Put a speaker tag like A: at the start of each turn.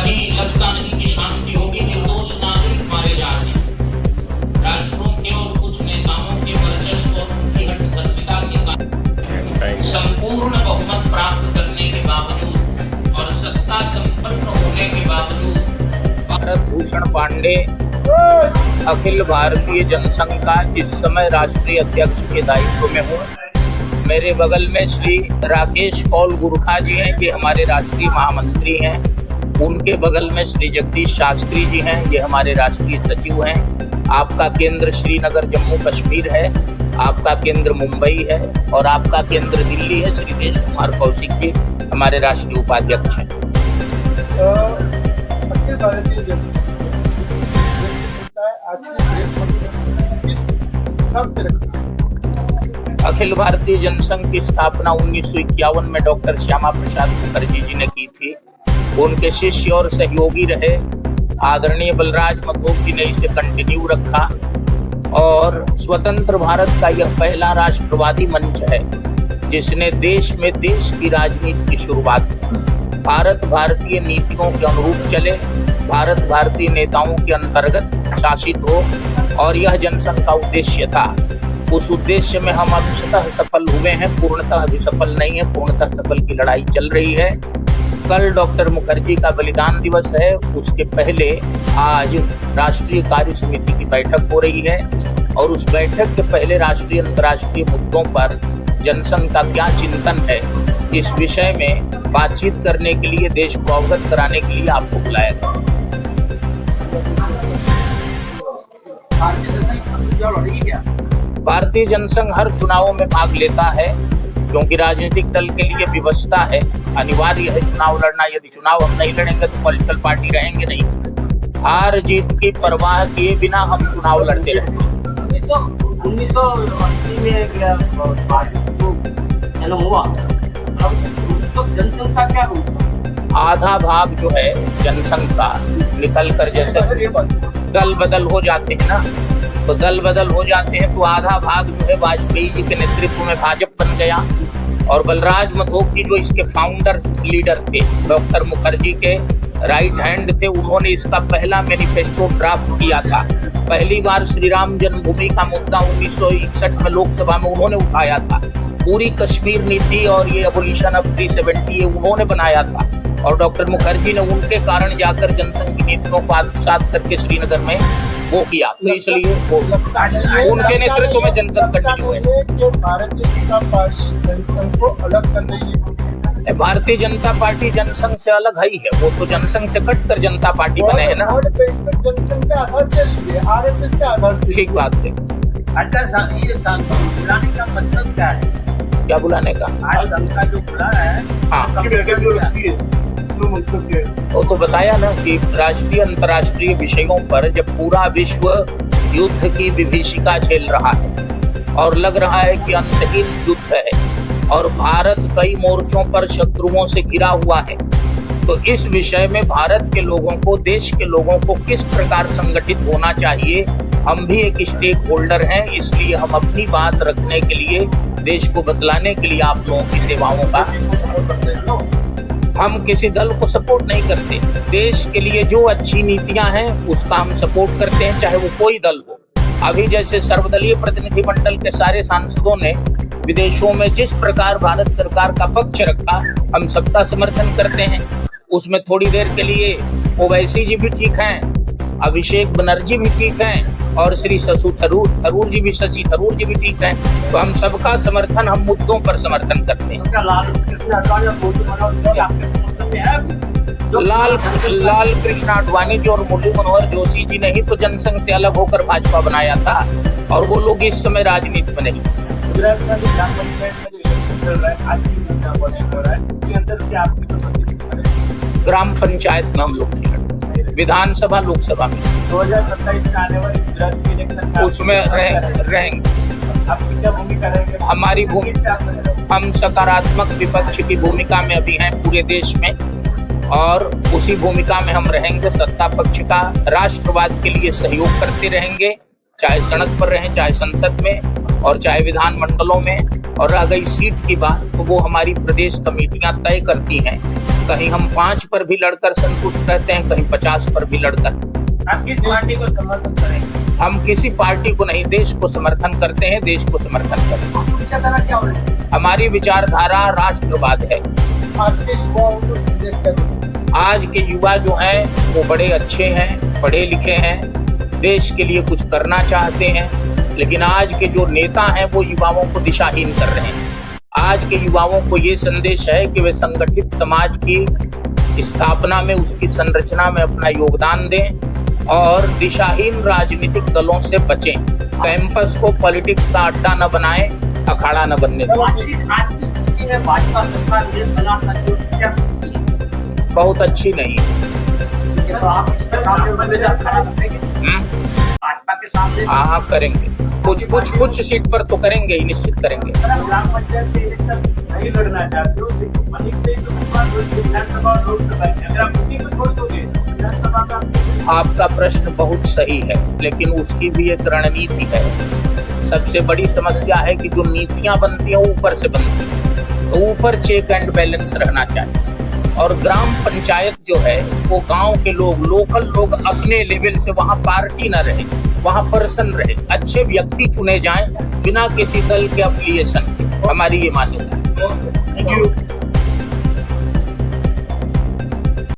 A: कहीं लगता नहीं कि शांति होगी। निर्दोष नागरिक मारे जा रहे हैं। राष्ट्रों के और कुछ नेताओं के वर्चस्व और उनकी हठधर्मिता के कारण संपूर्ण बहुमत प्राप्त करने के बावजूद और सत्ता संपन्न होने के बावजूद भारत भूषण पांडे अखिल भारतीय जनसंघ का इस समय राष्ट्रीय अध्यक्ष के दायित्व में हूँ। मेरे बगल में श्री राकेश कौल गुरखा जी हैं, ये हमारे राष्ट्रीय महामंत्री हैं। उनके बगल में श्री जगदीश शास्त्री जी हैं, ये हमारे राष्ट्रीय सचिव हैं। आपका केंद्र श्रीनगर जम्मू कश्मीर है, आपका केंद्र मुंबई है और आपका केंद्र दिल्ली है। श्री देश कुमार कौशिक जी हमारे राष्ट्रीय उपाध्यक्ष हैं। अखिल भारतीय जनसंघ की स्थापना 1951 में डॉक्टर श्यामा प्रसाद मुखर्जी जी ने की थी। उनके शिष्य और सहयोगी रहे आदरणीय बलराज मधोक जी ने इसे कंटिन्यू रखा और स्वतंत्र भारत का यह पहला राष्ट्रवादी मंच है जिसने देश में देश की राजनीति की शुरुआत की। भारत भारतीय नीतियों के अनुरूप चले, भारत भारतीय नेताओं के अंतर्गत शासित हो और यह जनसंघ का उद्देश्य था। उस उद्देश्य में हम अंशतः सफल हुए हैं, पूर्णतः भी सफल नहीं है। पूर्णतः सफल की लड़ाई चल रही है। कल डॉक्टर मुखर्जी का बलिदान दिवस है, उसके पहले आज राष्ट्रीय कार्य समिति की बैठक हो रही है और उस बैठक के पहले राष्ट्रीय अंतर्राष्ट्रीय मुद्दों पर जनसंघ का क्या चिंतन है, इस विषय में बातचीत करने के लिए, देश को अवगत कराने के लिए आपको बुलाया गया। भारतीय जनसंघ हर चुनावों में भाग लेता है क्योंकि राजनीतिक दल के लिए व्यवस्था है, अनिवार्य है चुनाव लड़ना। यदि चुनाव हम नहीं लड़ेंगे तो पॉलिटिकल पार्टी रहेंगे नहीं। हार जीत की परवाह किए बिना हम चुनाव लड़ते रहेंगे।
B: 1980 में जन्म हुआ, जनसंघ का क्या रूप?
A: आधा भाग जो है जनसंघ का निकल कर, जैसे दल बदल हो जाते हैं ना, तो दल बदल हो जाते हैं तो आधा भाग जो है वाजपेयी जी के नेतृत्व में भाजपा बन गया और बलराज मधोक जी जो इसके फाउंडर लीडर थे, डॉक्टर मुखर्जी के राइट हैंड थे, उन्होंने इसका पहला मैनिफेस्टो ड्राफ्ट किया था। पहली बार श्री राम जन्मभूमि का मुद्दा 1961 में लोकसभा में उन्होंने उठाया था। पूरी कश्मीर नीति और ये एबोलिशन ऑफ 370 ये उन्होंने बनाया था और डॉक्टर मुखर्जी ने उनके कारण जाकर जनसंघ की नीतियों को आत्मसात करके श्रीनगर में वो किया, तो इसलिए उनके नेतृत्व में जनसंघ कंटिन्यू है।
C: भारतीय जनता पार्टी जनसंघ को अलग कर रही है।
A: भारतीय जनता पार्टी जनसंघ से अलग है ही है, वो तो जनसंघ से कटकर जनता पार्टी बने हैं ना।
C: जनसंघ के आधार से, आरएसएस के आधार से।
A: ठीक बात है।
B: बुलाने का मतलब क्या है?
A: क्या बुलाने का?
B: आज संघ का जो बुला है,
A: हाँ, वो तो बताया ना कि राष्ट्रीय अंतर्राष्ट्रीय विषयों पर जब पूरा विश्व युद्ध की विभीषिका झेल रहा है और लग रहा है कि अंतहीन युद्ध है और भारत कई मोर्चों पर शत्रुओं से घिरा हुआ है, तो इस विषय में भारत के लोगों को, देश के लोगों को किस प्रकार संगठित होना चाहिए, हम भी एक स्टेक होल्डर हैं। इसलिए हम अपनी बात रखने के लिए, देश को बतलाने के लिए आप लोगों की सेवाओं का, हम किसी दल को सपोर्ट नहीं करते। देश के लिए जो अच्छी नीतियां हैं उसका हम सपोर्ट करते हैं, चाहे वो कोई दल हो। अभी जैसे सर्वदलीय प्रतिनिधिमंडल के सारे सांसदों ने विदेशों में जिस प्रकार भारत सरकार का पक्ष रखा, हम सबका समर्थन करते हैं। उसमें थोड़ी देर के लिए ओवैसी जी भी ठीक हैं, अभिषेक बनर्जी भी ठीक हैं और श्री शशि थरूर जी भी ठीक हैं। तो हम सबका समर्थन, हम मुद्दों पर समर्थन करते हैं। लाल कृष्ण आडवाणी जी और मुरली मनोहर जोशी जी ने ही तो जनसंघ से अलग होकर भाजपा बनाया था और वो लोग इस समय राजनीति में नहीं। ग्राम पंचायत में हम लोग नहीं लड़ते, विधानसभा लोकसभा में
B: 2027 में आने वाले गुजरात के इलेक्शन
A: उसमें रहेंगे।
B: आपकी क्या भूमिका रहेगी?
A: हमारी भूमिका, हम सकारात्मक विपक्ष की भूमिका में अभी हैं पूरे देश में और उसी भूमिका में हम रहेंगे। सत्ता पक्ष का राष्ट्रवाद के लिए सहयोग करते रहेंगे, चाहे सड़क पर रहें, चाहे संसद में और चाहे विधान मंडलों में। और रह गई सीट की बात, तो वो हमारी प्रदेश कमेटियां तय करती हैं कहीं हम 5 पर भी लड़कर संतुष्ट रहते हैं, कहीं 50 पर भी लड़कर।
B: आप किस पार्टी को समर्थन करेंगे?
A: हम किसी पार्टी को नहीं, देश को समर्थन करते हैं, देश को समर्थन करें।
C: विचारधारा क्या होगी?
A: हमारी विचारधारा राष्ट्रवाद है।
C: आज के युवाओं को संदेश क्या देंगे?
A: आज के युवा जो हैं वो बड़े अच्छे हैं, पढ़े लिखे हैं, देश के लिए कुछ करना चाहते हैं, लेकिन आज के जो नेता हैं वो युवाओं को दिशाहीन कर रहे हैं। आज के युवाओं को ये संदेश है कि वे संगठित समाज की स्थापना में, उसकी संरचना में अपना योगदान दें और दिशाहीन राजनीतिक दलों से बचें। कैंपस को पॉलिटिक्स का अड्डा न बनाएं, अखाड़ा न बनने दें।
B: आज की स्थिति में भाजपा सरकार ये सलाह करती है, क्या सोचती है?
A: बहुत अच्छी नहीं
B: तो आप इसके सामने उम्मीदवार खड़ा करेंगे? भाजपा के सामने
A: हाँ करेंगे, कुछ सीट पर तो करेंगे ही, निश्चित करेंगे।
B: अगर ग्राम पंचायत के इलेक्शन नहीं लड़ना चाहते हो तो मनीष से तो विधानसभा और लोकसभा है, अगर आप उसी को छोड़ दोगे विधानसभा का।
A: आपका प्रश्न बहुत सही है, लेकिन उसकी भी एक रणनीति है। सबसे बड़ी समस्या है कि जो नीतियां बनती हैं वो ऊपर से बनती हैं, तो ऊपर चेक एंड बैलेंस रहना चाहिए। और ग्राम पंचायत जो है वो गांव के लोग, लोकल लोग अपने लेवल से, वहां पार्टी न रहे, वहां पर्सन रहे, अच्छे व्यक्ति चुने जाएं बिना किसी दल के अफिलिएशन के। हमारी ये मान्यता है।
B: Thank you.